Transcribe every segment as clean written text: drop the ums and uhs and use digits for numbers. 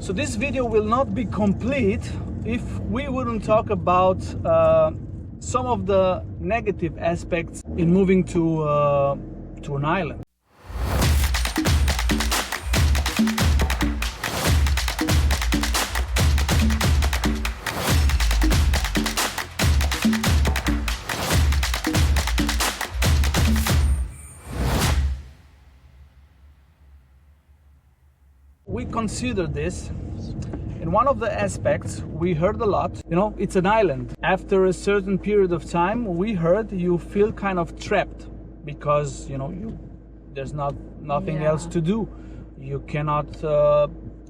So this video will not be complete if we wouldn't talk about some of the negative aspects in moving to an island. We consider this. In one of the aspects, we heard a lot, it's an island. After a certain period of time, we heard you feel kind of trapped because, there's nothing else to do. You cannot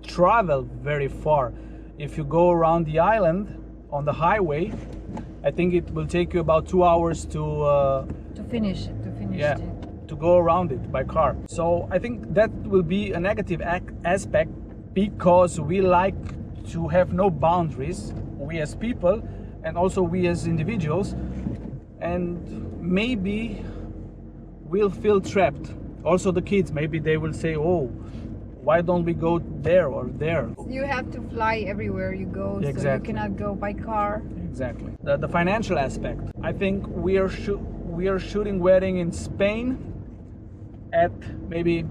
travel very far. If you go around the island on the highway, I think it will take you about 2 hours to finish it. To go around it by car. So I think that will be a negative aspect because we like to have no boundaries, we as people and also we as individuals, and maybe we'll feel trapped. Also the kids, maybe they will say, oh, why don't we go there or there? You have to fly everywhere you go, exactly. So you cannot go by car. Exactly. The financial aspect. I think we are shooting wedding in Spain at maybe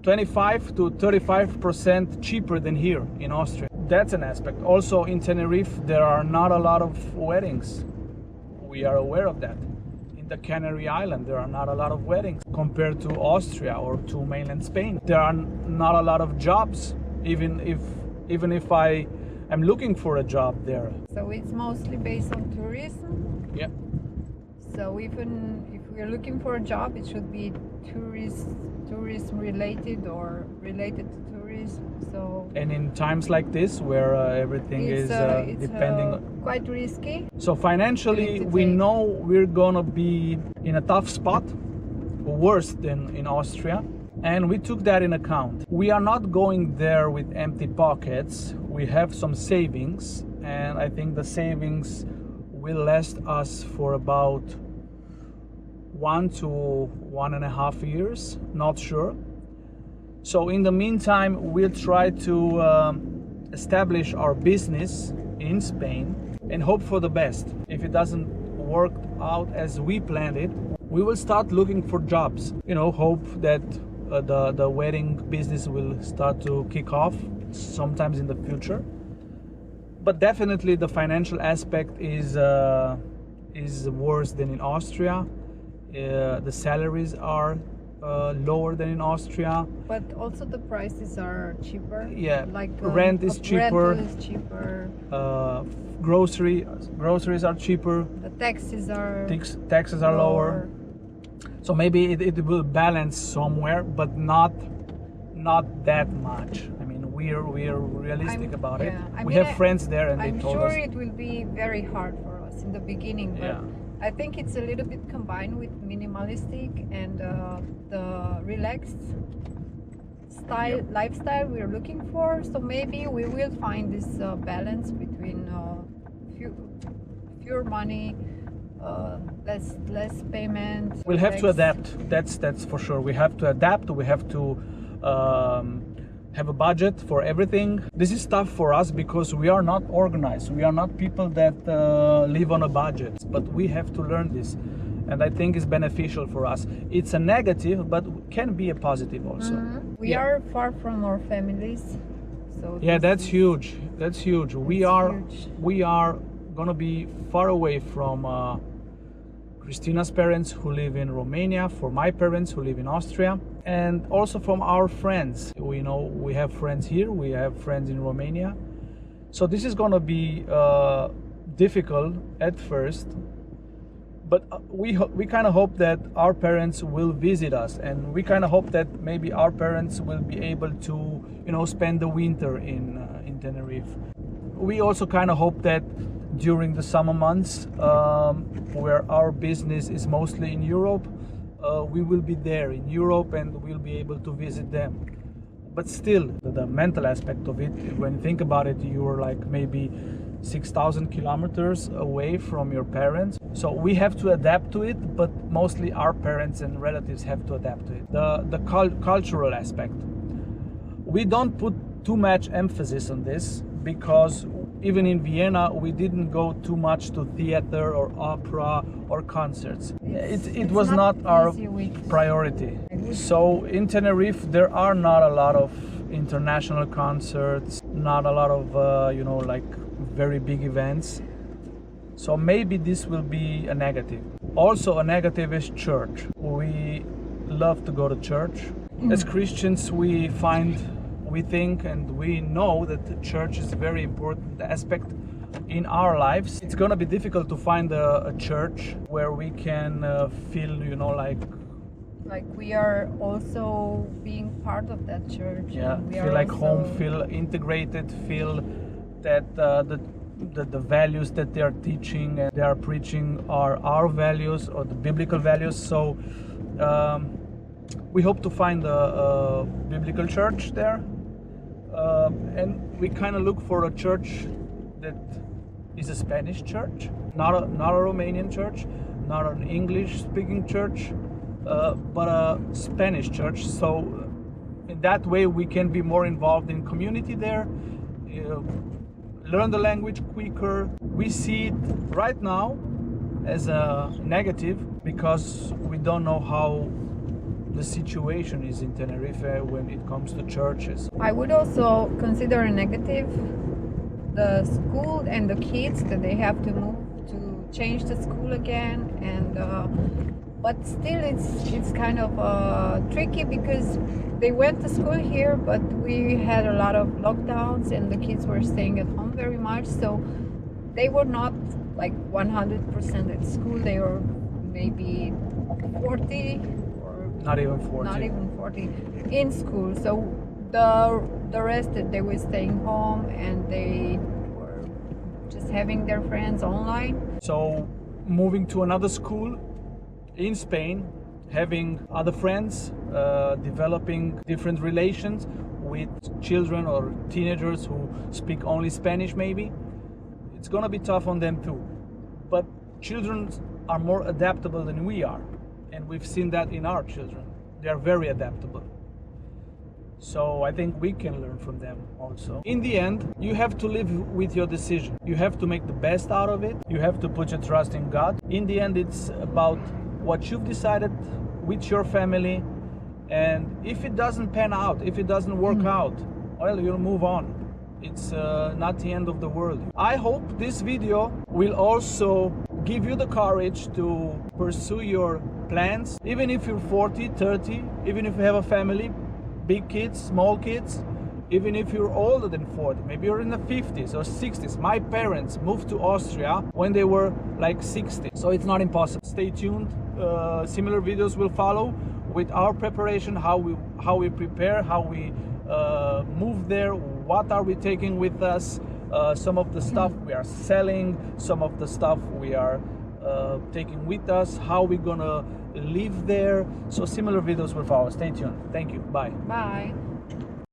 25 to 35% cheaper than here in Austria. That's an aspect. Also in Tenerife, there are not a lot of weddings. We are aware of that. In the Canary Island, there are not a lot of weddings compared to Austria or to mainland Spain. There are not a lot of jobs, even if I am looking for a job there. So it's mostly based on tourism? Yeah. So even if we're looking for a job, it should be tourism related or related to tourism. So and in times like this where everything is depending quite risky. So financially we know we're gonna be in a tough spot, worse than in Austria, and we took that in account. We are not going there with empty pockets. We have some savings, and I think the savings will last us for about 1 to 1.5 years, not sure. So in the meantime, we'll try to establish our business in Spain and hope for the best. If it doesn't work out as we planned it, we will start looking for jobs. Hope that the wedding business will start to kick off sometimes in the future. But definitely the financial aspect is worse than in Austria. The salaries are lower than in Austria. But also the prices are cheaper. Yeah, like rent is cheaper. Rental is cheaper. Groceries are cheaper. The taxes are lower. So maybe it will balance somewhere, but not that much. I mean, we are realistic about it. We have friends there, and they told us. I'm sure it will be very hard for us in the beginning, but I think it's a little bit combined with minimalistic and the relaxed lifestyle we're looking for. So maybe we will find this balance between fewer money, less payment. We'll have to adapt. That's for sure. We have to adapt. We have to have a budget for everything. This is tough for us because we are not organized. We are not people that live on a budget, but we have to learn this, and I think it's beneficial for us. It's a negative, but can be a positive also. Mm-hmm. We are far from our families, so that's huge. That's huge. We are gonna be far away from Christina's parents who live in Romania, for my parents who live in Austria, and also from our friends. We have friends here, we have friends in Romania. So this is gonna be difficult at first, but we kind of hope that our parents will visit us, and we kind of hope that maybe our parents will be able to, spend the winter in Tenerife. We also kind of hope that during the summer months, where our business is mostly in Europe, we will be there in Europe and we'll be able to visit them. But still, the mental aspect of it, when you think about it, you're like maybe 6,000 kilometers away from your parents. So we have to adapt to it, but mostly our parents and relatives have to adapt to it. The cultural aspect. We don't put too much emphasis on this, because even in Vienna we didn't go too much to theater or opera or concerts. It was not our priority. So in Tenerife there are not a lot of international concerts, not a lot of you know, like very big events. So maybe this will be a negative. Also a negative is church. We love to go to church. As Christians we think and we know that the church is a very important aspect in our lives. It's gonna be difficult to find a church where we can feel, you know, like we are also being part of that church. Yeah, we feel like home, feel integrated, feel that the values that they are teaching and they are preaching are our values or the biblical values. So we hope to find a biblical church there, and we kind of look for a church that is a Spanish church, not a Romanian church, not an English-speaking church, but a Spanish church. So in that way we can be more involved in community there, learn the language quicker. We see it right now as a negative because we don't know how the situation is in Tenerife when it comes to churches. I would also consider a negative the school and the kids, that they have to move to change the school again, and but still it's kind of tricky because they went to school here, but we had a lot of lockdowns and the kids were staying at home very much, so they were not like 100% at school. They were maybe 40 or not even 40 in school. So the rest that they were staying home and they were just having their friends online. So moving to another school in Spain, having other friends, developing different relations with children or teenagers who speak only Spanish maybe, it's gonna be tough on them too. But children are more adaptable than we are, and we've seen that in our children. They are very adaptable. So I think we can learn from them also. In the end, you have to live with your decision. You have to make the best out of it. You have to put your trust in God. In the end, it's about what you've decided with your family. And if it doesn't pan out, if it doesn't work out, well, you'll move on. It's not the end of the world. I hope this video will also give you the courage to pursue your plans. Even if you're 40, 30, even if you have a family, big kids, small kids, even if you're older than 40, maybe you're in the 50s or 60s. My parents moved to Austria when they were like 60, so it's not impossible. Stay tuned. Similar videos will follow with our preparation, how we prepare, how we move there, what are we taking with us, some of the stuff we are selling, some of the stuff we are taking with us, how we're gonna live there. So similar videos will follow. Stay tuned. Thank you. Bye. Bye.